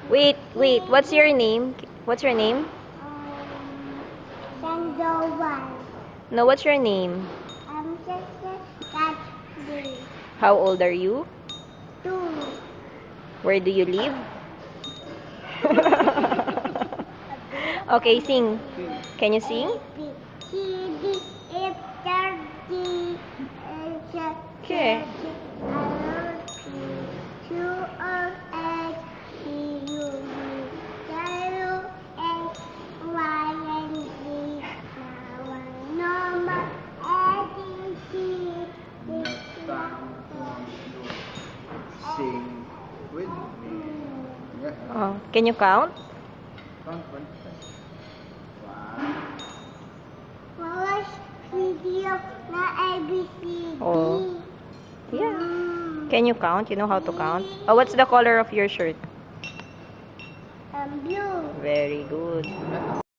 Wait, wait. What's your name? What's your name? Sandoval. No, what's your name? I'm just that day. How old are you? 2. Where do you live? Okay, sing. Can you sing? Okay. Sing with me. Yeah. Oh, can you count? Count one. Watch video na ABCD. Oh. Yeah. Can you count? You know how to count? Oh, what's the color of your shirt? Blue. Very good.